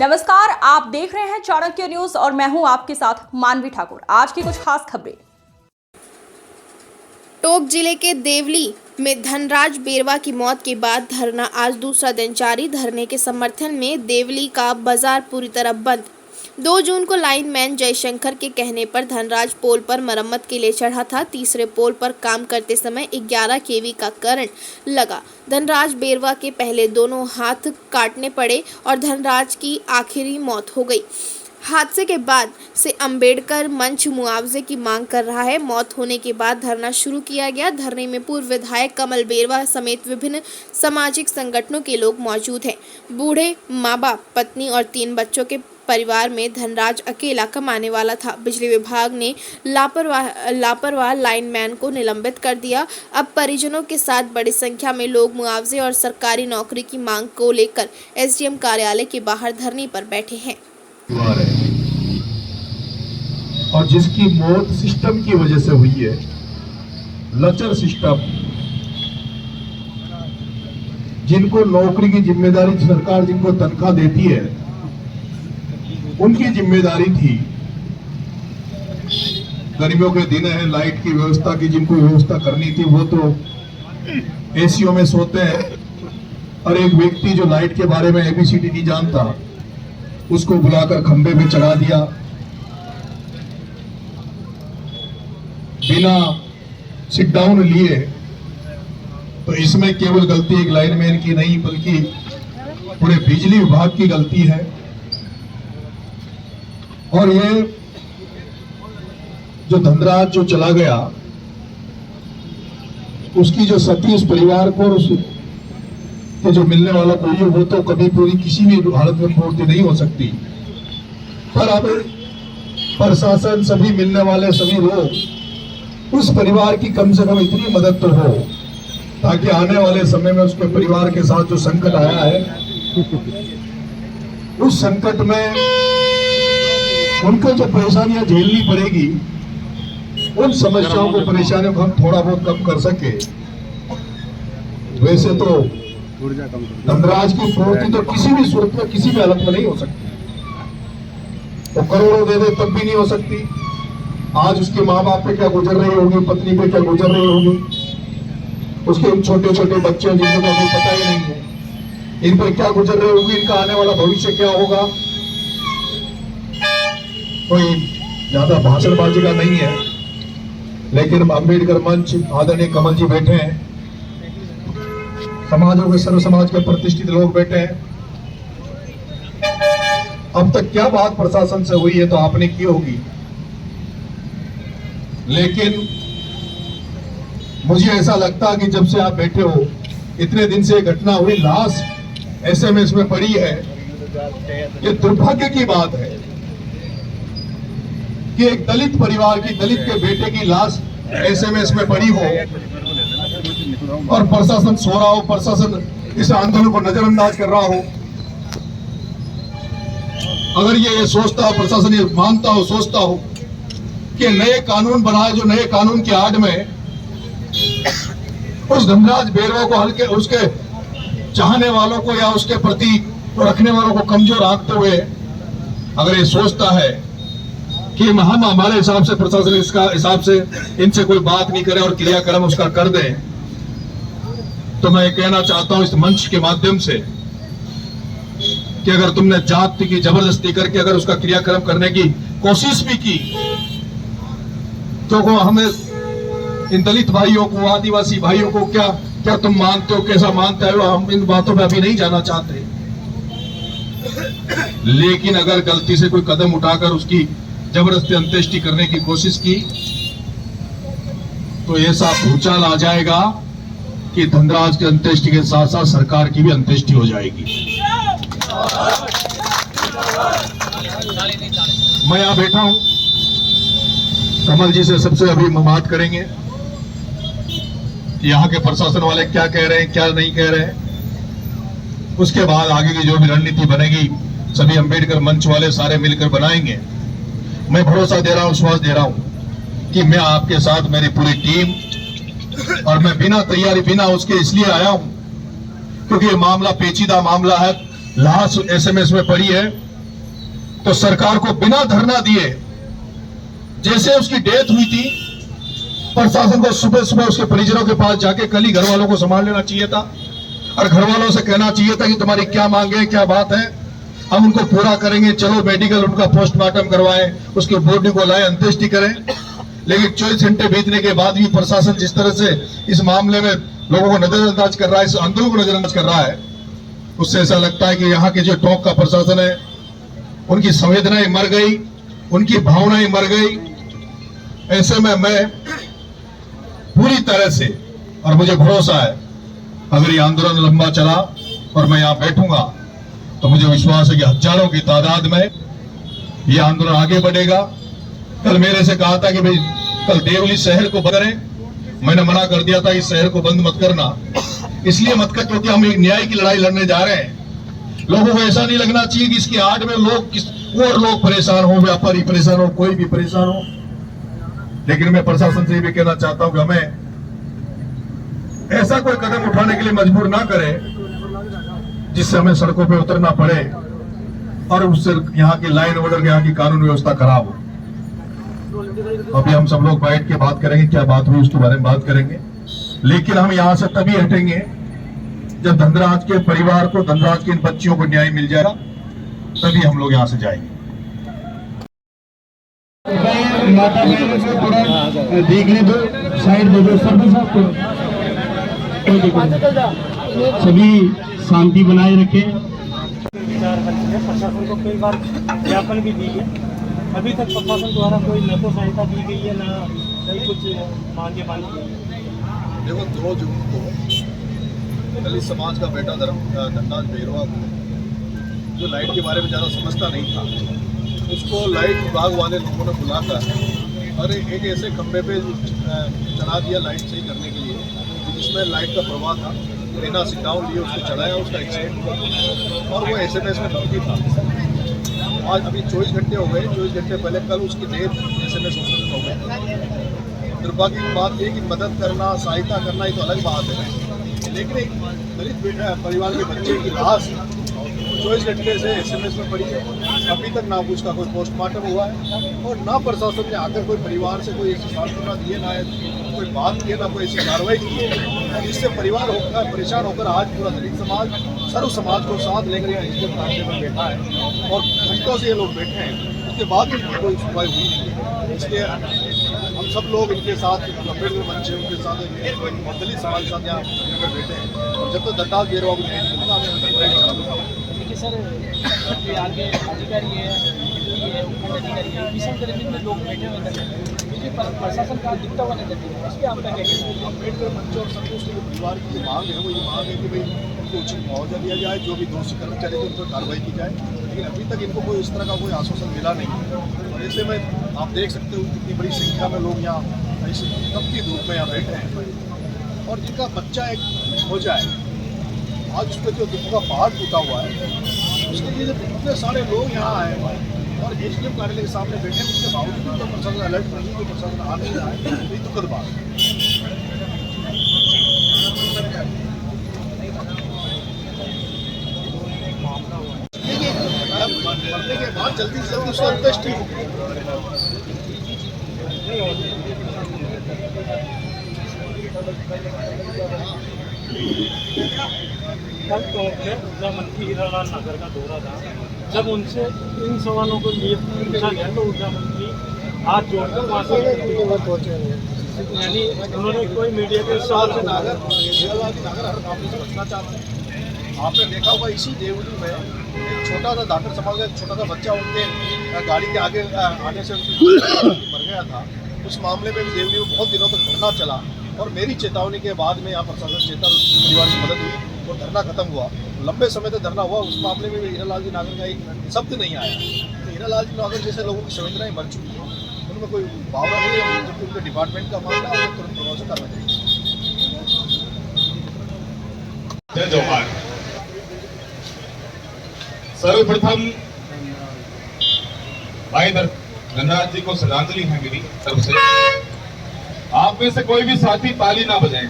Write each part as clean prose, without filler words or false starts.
नमस्कार, आप देख रहे हैं चाणक्य न्यूज और मैं हूं आपके साथ मानवी ठाकुर। आज की कुछ खास खबरें। टोंक जिले के देवली में धनराज बेरवा की मौत के बाद धरना आज दूसरा दिन जारी। धरने के समर्थन में देवली का बाजार पूरी तरह बंद। 2 जून को लाइनमैन जयशंकर के कहने पर धनराज पोल पर मरम्मत के लिए चढ़ा था। तीसरे पोल पर काम करते समय 11 केवी का करंट लगा। धनराज बेरवा के पहले दोनों हाथ काटने पड़े और धनराज की आखिरी मौत हो गई। हादसे के बाद से अंबेडकर मंच मुआवजे की मांग कर रहा है। मौत होने के बाद धरना शुरू किया गया। धरने में पूर्व विधायक कमल बेरवा समेत विभिन्न सामाजिक संगठनों के लोग मौजूद हैं। बूढ़े माँ बाप, पत्नी और 3 बच्चों के परिवार में धनराज अकेला कमाने वाला था। बिजली विभाग ने लापरवाह लाइनमैन को निलंबित कर दिया। अब परिजनों के साथ बड़ी संख्या में लोग मुआवजे और सरकारी नौकरी की मांग को लेकर एसडीएम कार्यालय के बाहर धरने पर बैठे हैं। और जिसकी मौत सिस्टम की वजह से हुई है, लचर सिस्टम। जिनको नौकरी की जिम्मेदारी सरकार जिनको तनख्वाह देती है, उनकी जिम्मेदारी थी। गर्मियों के दिन है, लाइट की व्यवस्था की जिनको व्यवस्था करनी थी वो तो एसीओ में सोते हैं। और एक व्यक्ति जो लाइट के बारे में एबीसीडी नहीं जानता, उसको बुलाकर खंबे पे चढ़ा दिया बिना सिट डाउन लिए। तो इसमें केवल गलती एक लाइनमैन की नहीं बल्कि पूरे बिजली विभाग की गलती है। और ये जो धनराज जो चला गया, उसकी जो सती उस परिवार को तो जो मिलने वाला कोई वो तो कभी पूरी किसी भी हालत में पूर्ति नहीं हो सकती। पर अब प्रशासन, सभी मिलने वाले सभी लोग उस परिवार की कम से कम इतनी मदद तो हो ताकि आने वाले समय में उसके परिवार के साथ जो संकट आया है, उस संकट में उनको जो परेशानियां झेलनी पड़ेगी, उन समस्याओं को, परेशानियों को हम थोड़ा बहुत कम कर सके। वैसे तो धनराज की पूर्ति तो किसी भी सूरत में, किसी भी हालत में नहीं हो सकती। वो करोड़ों दे दे तब भी नहीं हो सकती। आज उसके माँ बाप पे क्या गुजर रही होगी, पत्नी पे क्या गुजर रही होगी, उसके छोटे छोटे बच्चे जिनको तो अभी पता ही नहीं है, इन पर क्या गुजर रही होगी, इनका आने वाला भविष्य क्या होगा। कोई ज्यादा भाषणबाजी का नहीं है, लेकिन अंबेडकर मंच आदरणीय कमल जी बैठे हैं, समाजों के सर्व समाज के प्रतिष्ठित लोग बैठे हैं। अब तक क्या बात प्रशासन से हुई है तो आपने की होगी, लेकिन मुझे ऐसा लगता है कि जब से आप बैठे हो, इतने दिन से घटना हुई, लाश एसएमएस में पड़ी है। ये दुर्भाग्य की बात है कि एक दलित परिवार की, दलित के बेटे की लाश एसएमएस में पड़ी हो और प्रशासन सो रहा हो, प्रशासन इस आंदोलन को नजरअंदाज कर रहा हो। अगर ये सोचता हो, प्रशासन ये मानता हो, सोचता हो कि नए कानून बनाए, जो नए कानून की आड़ में उस धनराज बेरवा को हल्के, उसके चाहने वालों को या उसके प्रति रखने वालों को कमजोर आंकते हुए अगर ये सोचता है कि हम हमारे हिसाब से, प्रशासन इसका हिसाब से इनसे कोई बात नहीं करे और क्रियाक्रम उसका कर दे, तो मैं कहना चाहता हूं इस मंच के माध्यम से कि अगर तुमने जाति की जबरदस्ती करके अगर उसका क्रियाक्रम करने की कोशिश भी की, तो हमें इन दलित भाइयों को, आदिवासी भाइयों को क्या क्या तुम मानते हो, कैसा मानते हो, हम इन बातों पे अभी नहीं जाना चाहते। लेकिन अगर गलती से कोई कदम उठाकर उसकी जबरदस्ती अंत्येष्टि करने की कोशिश की तो ऐसा भूचाल आ जाएगा कि धनराज की अंत्येष्टि के साथ साथ सरकार की भी अंत्येष्टि हो जाएगी। मैं यहां बैठा हूं, कमल जी से सबसे अभी बात करेंगे कि यहाँ के प्रशासन वाले क्या कह रहे हैं, क्या नहीं कह रहे हैं। उसके बाद आगे की जो भी रणनीति बनेगी सभी अंबेडकर मंच वाले सारे मिलकर बनाएंगे। मैं भरोसा दे रहा हूं, विश्वास दे रहा हूं कि मैं आपके साथ, मेरी पूरी टीम, और मैं बिना तैयारी, बिना उसके इसलिए आया हूं क्योंकि ये मामला पेचीदा मामला है। लाश एसएमएस में पड़ी है तो सरकार को बिना धरना दिए, जैसे उसकी डेथ हुई थी, प्रशासन को सुबह सुबह उसके परिजनों के पास जाके कल ही घर वालों को संभाल लेना चाहिए था और घर वालों से कहना चाहिए था कि तुम्हारी क्या मांगे, क्या बात है, हम उनको पूरा करेंगे, चलो मेडिकल उनका पोस्टमार्टम करवाएं, उसके बॉडी को लाए, अंत्येष्टि करें। लेकिन 24 घंटे बीतने के बाद भी प्रशासन जिस तरह से इस मामले में लोगों को नजरअंदाज कर रहा है, इस आंदोलन को नजरअंदाज कर रहा है, उससे ऐसा लगता है कि यहाँ के जो टोंक का प्रशासन है, उनकी संवेदनाएं मर गई, उनकी भावनाएं मर गई। ऐसे में मैं पूरी तरह से, और मुझे भरोसा है अगर ये आंदोलन लंबा चला और मैं यहाँ बैठूंगा तो मुझे विश्वास है कि हजारों की तादाद में ये आंदोलन आगे बढ़ेगा। कल मेरे से कहा था कि भाई कल देवली शहर को बंद करें, मैंने मना कर दिया था इस शहर को बंद मत करना, इसलिए मत कर क्योंकि हम एक न्याय की लड़ाई लड़ने जा रहे हैं। लोगों को ऐसा नहीं लगना चाहिए कि इसकी आड़ में लोग और लोग परेशान हो, व्यापारी परेशान हो, कोई भी परेशान हो। लेकिन मैं प्रशासन से भी कहना चाहता हूं कि हमें ऐसा कोई कदम उठाने के लिए मजबूर ना करें जिससे हमें सड़कों पे उतरना पड़े और उससे यहाँ की लाइन ऑर्डर, यहाँ की कानून व्यवस्था खराब हो। अभी हम सब लोग बैठ के बात करेंगे, क्या बात हुई उसके बारे में बात करेंगे, लेकिन हम यहाँ से तभी हटेंगे जब धनराज के परिवार को, धनराज के इन बच्चियों को न्याय मिल जाएगा, तभी हम लोग यहाँ से जाएंगे। माता बहनों को थोड़ा देखने दो, साइड दे दो, सभी शांति बनाए रखें। प्रशासन को कई बार ज्ञापन भी दी है, अभी तक प्रशासन द्वारा कोई न तो सहायता दी गई है, न कहीं कुछ मांगे मानी गई है। देखो 2 जून को दलित समाज का बेटा धनराज बेरवा को, जो लाइट के बारे में ज़्यादा समझता नहीं था, उसको लाइट विभाग वाले लोगों ने बुलाकर और एक ऐसे खंभे पे चढ़ा दिया लाइट सही करने के लिए जिसमें लाइट का प्रवाह था, बिना सिग्नल लिए उसको चढ़ाया, उसका एक्सीडेंट हुआ और वो SMS में धमकी था। आज अभी 24 घंटे हो गए, 24 घंटे पहले कल उसकी डेथ SMS हो गई। दुर्भाग्य की बात यह कि मदद करना, सहायता करना ये तो अलग बात है, लेकिन एक दलित परिवार के बच्चे की लाश 24 घंटे से SMS में पड़ी है, अभी तक ना उसका कोई पोस्टमार्टम हुआ है और ना प्रशासन ने आकर कोई परिवार से कोई ऐसी सांत्वना दी है, ना कोई बात की है, ना कोई ऐसी कार्रवाई की है, जिससे परिवार होकर परेशान होकर आज पूरा दलित समाज, सर्व समाज को साथ लेकर यहाँ इज्जत रास्ते में बैठा है और घंटों से ये लोग बैठे हैं, उसके बाद भी कोई सुनवाई हुई नहीं है। इसलिए हम सब लोग इनके साथ अम्बेडकर मंच है उनके साथ और दलित समाज के साथ यहाँ बैठे हैं और जब तक धनराज बेरवा को न्याय नहीं मिलता हमें सर आगे अधिकारी है, अधिकारी है, विषम तरीके में लोग बैठे हुए हैं, प्रशासन का दिखता हुआ नहीं देते, इस पर आपका क्या कहना है? अम्बेडकर मंच और संतोष के परिवार की जो मांग है वो ये मांग है कि भाई उनको उचित मुआवजा दिया जाए, जो भी दोषी कर्मचारी थे उन पर कार्रवाई की जाए, लेकिन अभी तक इनको कोई इस तरह का कोई आश्वासन मिला नहीं। और ऐसे में आप देख सकते हो कितनी बड़ी संख्या में लोग यहाँ इस तपती धूप में यहाँ बैठे हैं और जिनका बच्चा एक हो जाए, आज उस पर जो दुख का पहाड़ टूटा हुआ है, उसके लिए जब इतने सारे लोग यहाँ आए और HDM कार्यालय के सामने बैठे हैं, उसके बावजूद तो प्रशासन अलर्ट नहीं, तो प्रशासन आ नहीं रहा है, ये दुखद बात है। मरने के बाद जल्दी से जल्दी उसका अंत्येष्टि हो। कल टोंक में ऊर्जा मंत्री हीरालाल नागर का दौरा था, जब उनसे इन सवालों को लिए पूछा गया तो ऊर्जा मंत्री हाथ जोड़कर वहाँ से यानी उन्होंने कोई मीडिया के सवाल से हीरालाल नागर हर मामले से बचना चाहते हैं। आपने देखा होगा इसी देवली में एक छोटा सा डॉक्टर समाज का एक छोटा सा बच्चा उनके गाड़ी के आगे आने से मर गया था। उस मामले में भी देवली में बहुत दिनों तक धरना चला और मेरी चेतावनी के बाद में यहाँ प्रशासन चेता, परिवार की मदद हुई और धरना खत्म हुआ। लंबे समय तक धरना हुआ, उस मामले में भी हीरालाल जी नागर का एक शब्द नहीं आया। तो हीरालाल जी नागर जैसे लोगों की संवेदनाएं मर चुकी है, उनमें कोई भावना नहीं है, जबकि उनके डिपार्टमेंट का मामला है, उन्हें तुरंत प्रभाव से करना चाहिए। जय जवाहर। सर्वप्रथम भाई धनराज जी को श्रद्धांजलि है मेरी तरफ से। आप में से कोई भी साथी ताली ना बजाएं,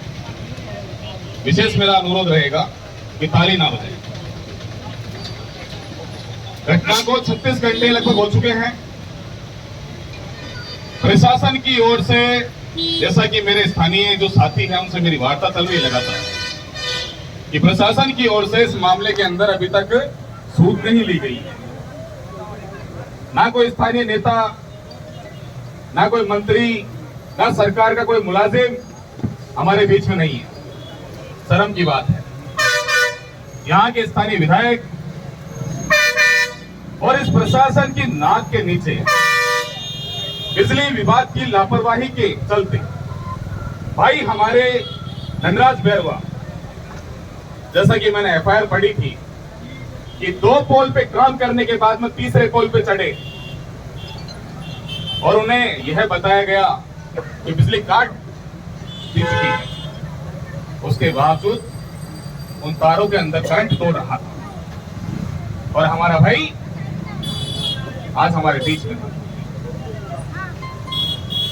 विशेष मेरा अनुरोध रहेगा कि ताली ना बजाएं। घटना को 36 घंटे लगभग हो चुके हैं। प्रशासन की ओर से, जैसा कि मेरे स्थानीय जो साथी हैं उनसे मेरी वार्ता चल रही लगातार, कि प्रशासन की ओर से इस मामले के अंदर अभी तक सूद नहीं ली गई है। ना कोई स्थानीय नेता, ना कोई मंत्री, ना सरकार का कोई मुलाजिम हमारे बीच में नहीं है। शर्म की बात है। यहाँ के स्थानीय विधायक और इस प्रशासन की नाक के नीचे बिजली विभाग की लापरवाही के चलते भाई हमारे धनराज बैरवा, जैसा कि मैंने एफआईआर पढ़ी थी कि 2 पोल पे काम करने के बाद में तीसरे पोल पे चढ़े और उन्हें यह बताया गया कि बिजली काट दी चुकी है। उसके बावजूद उन तारों के अंदर करंट दौड़ रहा था और हमारा भाई आज हमारे बीच में।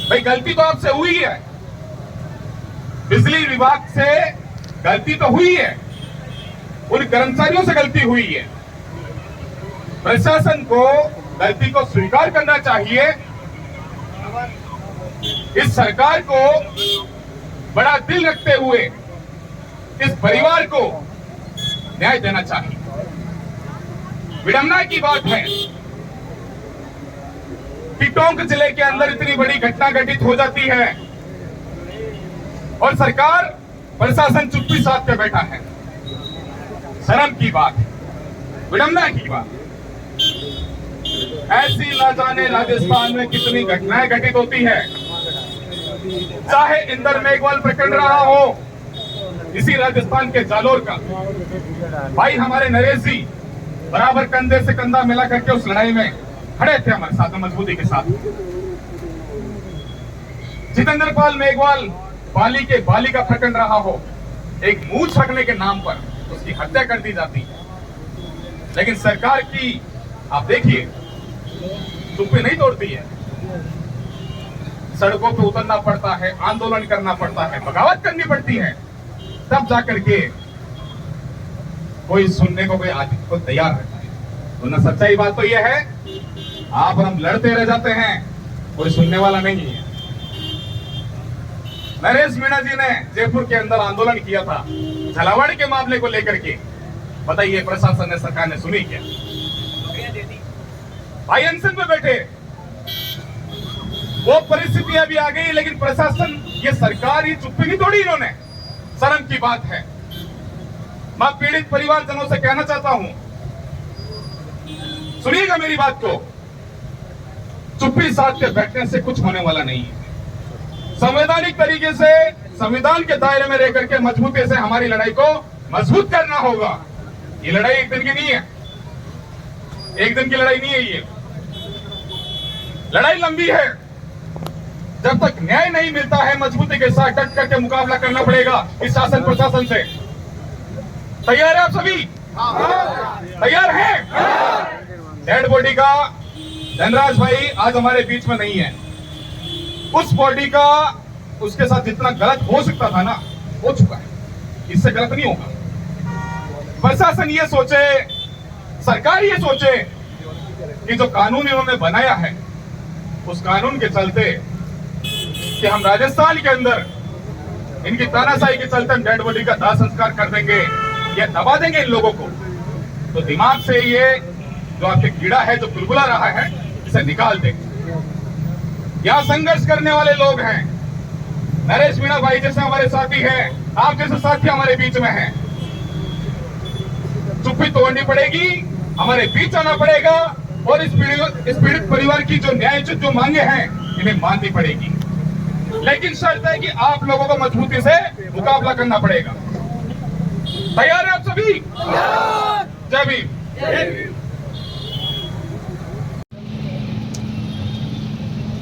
भाई गलती तो आपसे हुई है, बिजली विभाग से गलती तो हुई है, उन कर्मचारियों से गलती हुई है। प्रशासन को गलती को स्वीकार करना चाहिए। इस सरकार को बड़ा दिल रखते हुए इस परिवार को न्याय देना चाहिए। विडंबना की बात है कि टोंक जिले के अंदर इतनी बड़ी घटना घटित हो जाती है और सरकार, प्रशासन चुप्पी साध के बैठा है। शर्म की बात है, विडंबना की बात है। ऐसी ना जाने राजस्थान में कितनी घटनाएं घटित होती है, चाहे इंदर मेघवाल प्रकरण रहा हो, इसी राजस्थान के जालोर का। भाई हमारे नरेश जी बराबर कंधे से कंधा मिला करके उस लड़ाई में खड़े थे हमारे साथ, मजबूती के साथ। जितेंद्र पाल मेघवाल बाली के बाली का प्रकरण रहा हो, एक मूंछ रखने के नाम पर उसकी हत्या कर दी जाती है। लेकिन सरकार की आप देखिए चुप्पी नहीं तोड़ती है, सड़कों पे उतरना पड़ता है, आंदोलन करना पड़ता है, बगावत करनी पड़ती है, तब जाकर के कोई सुनने को, कोई आदमी को तैयार रहता है। तो ना सच्चाई बात तो यह है, आप और हम लड़ते रह जाते हैं, कोई सुनने वाला नहीं है। नरेश मीणा जी ने जयपुर के अंदर आंदोलन किया था झालावाड़ के मामले को लेकर के, बताइए प्रशासन ने, सरकार ने सुनी क्या? भाई अनशन में बैठे, वो परिस्थितियां भी आ गई, लेकिन प्रशासन, ये सरकार, ये चुप्पी नहीं तोड़ी इन्होंने। शर्म की बात है। मैं पीड़ित परिवारजनों से कहना चाहता हूं, सुनिएगा मेरी बात को, चुप्पी साध के बैठने से कुछ होने वाला नहीं है। संवैधानिक तरीके से संविधान के दायरे में रहकर के मजबूती से हमारी लड़ाई को मजबूत करना होगा। ये लड़ाई एक दिन की नहीं है, एक दिन की लड़ाई नहीं है, ये लड़ाई लंबी है। जब तक न्याय नहीं मिलता है, मजबूती के साथ डट करके मुकाबला करना पड़ेगा इस शासन प्रशासन से। तैयार है आप सभी? तैयार हैं? डेड बॉडी का धनराज भाई आज हमारे बीच में नहीं है। उस बॉडी का, उसके साथ जितना गलत हो सकता था ना, हो चुका है, इससे गलत नहीं होगा। प्रशासन ये सोचे, सरकार ये सोचे कि जो कानून इन्होंने बनाया है, उस कानून के चलते कि हम राजस्थान के अंदर इनकी तानाशाही के चलते हम डेड बॉडी का दाह संस्कार कर देंगे या दबा देंगे इन लोगों को, तो दिमाग से ये जो आपके कीड़ा है, जो बुलबुला रहा है, इसे निकाल देंगे। यहाँ संघर्ष करने वाले लोग हैं, नरेश मीणा भाई जैसे हमारे साथी हैं, आप जैसे साथी हमारे बीच में हैं। चुप्पी तोड़नी पड़ेगी, हमारे बीच आना पड़ेगा और इस पीड़ित परिवार की जो न्यायोचित जो मांगे हैं, इन्हें माननी पड़ेगी। लेकिन शर्त है कि आप लोगों को मजबूती से मुकाबला करना पड़ेगा। तैयार है आप सभी? जय भीम।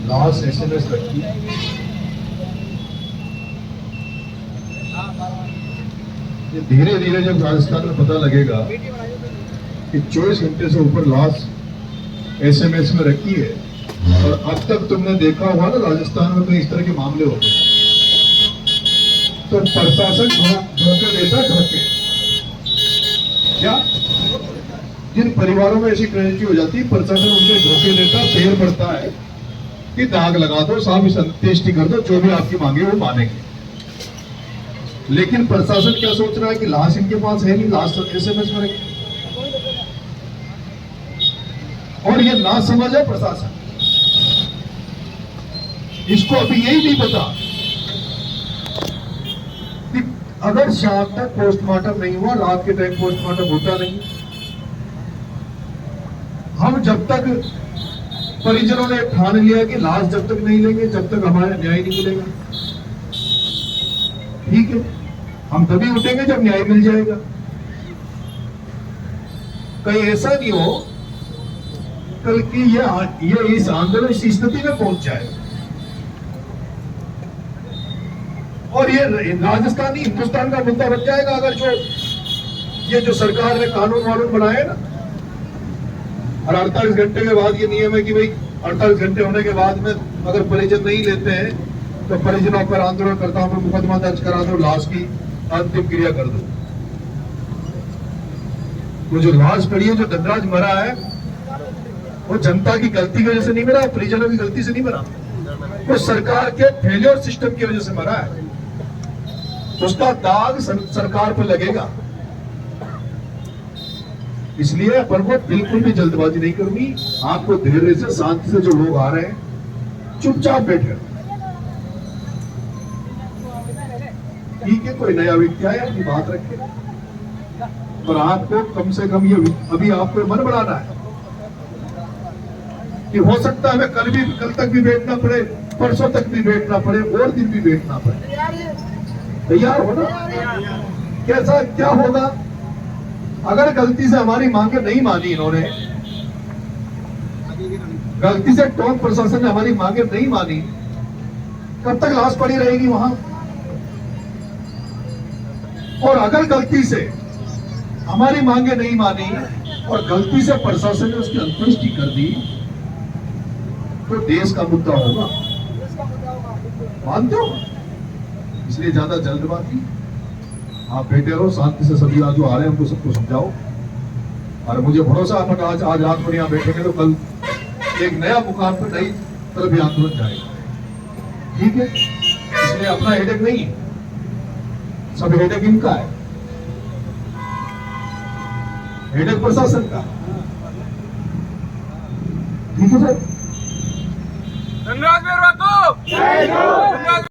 लास्ट एसएमएस रखी, ये धीरे धीरे जब राजस्थान में पता लगेगा कि 24 घंटे से ऊपर लाश एसएमएस में रखी है, और अब तक तुमने देखा होगा ना राजस्थान में कई इस तरह के मामले होते हैं, तो प्रशासन धोखे देता, धोखे क्या जिन परिवारों में ऐसी ट्रेजेडी हो जाती है, प्रशासन उनके धोखे देता, फेर पड़ता है कि दाग लगा दो, साहब इस अंत्येष्टि कर दो, जो भी आपकी मांगे वो मानेंगे। लेकिन प्रशासन क्या सोच रहा है कि लाश इनके पास है नहीं, लाश एसएमएस करेंगे। और ये ना समझ है प्रशासन, इसको अभी यही नहीं पता कि अगर शाम तक पोस्टमार्टम नहीं हुआ, रात के टाइम पोस्टमार्टम होता नहीं, हम जब तक परिजनों ने ठान लिया कि लाश जब तक नहीं लेंगे, जब तक हमारा न्याय नहीं मिलेगा। ठीक है, हम तभी उठेंगे जब न्याय मिल जाएगा। कहीं ऐसा नहीं हो कल की ये इस आंदोलन इस स्थिति में पहुंच जाए और ये राजस्थान ही हिंदुस्तान का मुद्दा बन जाएगा। अगर ये जो सरकार ने कानून वानून बनाए ना, और 48 घंटे के बाद ये नियम है कि भाई 48 घंटे होने के बाद में अगर परिजन नहीं लेते हैं तो परिजनों पर, आंदोलनकर्ताओं पर मुकदमा दर्ज करा दो, लाश की अंतिम क्रिया कर दो। वो जो लाश पड़ी है, जो धनराज मरा है, वो जनता की गलती की वजह से नहीं मरा, परिजनों की गलती से नहीं मरा, वो सरकार के फेलियर सिस्टम की वजह से मरा है। उसका दाग सरकार पर लगेगा। इसलिए अपन को बिल्कुल भी जल्दबाजी नहीं करनी। आपको धैर्य से, शांति से, जो लोग आ रहे हैं चुपचाप बैठे, ठीक है, कोई नया व्यक्ति आए अपनी बात रखे, पर आपको कम से कम ये अभी आपको मन बनाना है कि हो सकता है हमें कल तक भी बैठना पड़े, परसों तक भी बैठना पड़े, और दिन भी बैठना पड़े। तैयार हो ना? कैसा क्या होगा अगर गलती से हमारी मांगे नहीं मानी, इन्होंने गलती से टोंक प्रशासन ने हमारी मांगे नहीं मानी, कब तक लाश पड़ी रहेगी वहां? और अगर गलती से हमारी मांगे नहीं मानी और गलती से प्रशासन ने उसकी अंत्येष्टि कर दी, तो देश का मुद्दा होगा। मानते हो? इसलिए ज्यादा जल्दबाजी, आप बैठे रहो, शांति से सभी जो आ रहे हैं उनको सबको समझाओ। और मुझे भरोसा है आज रात को यहाँ बैठेंगे तो कल एक नया मुकाम पर नई तरफ आंदोलन जाएगा। ठीक है, इसलिए अपना हेडेक नहीं, सब हेडेक इनका है, हेडेक प्रशासन का। ठीक है सर। धनराज बेरवा को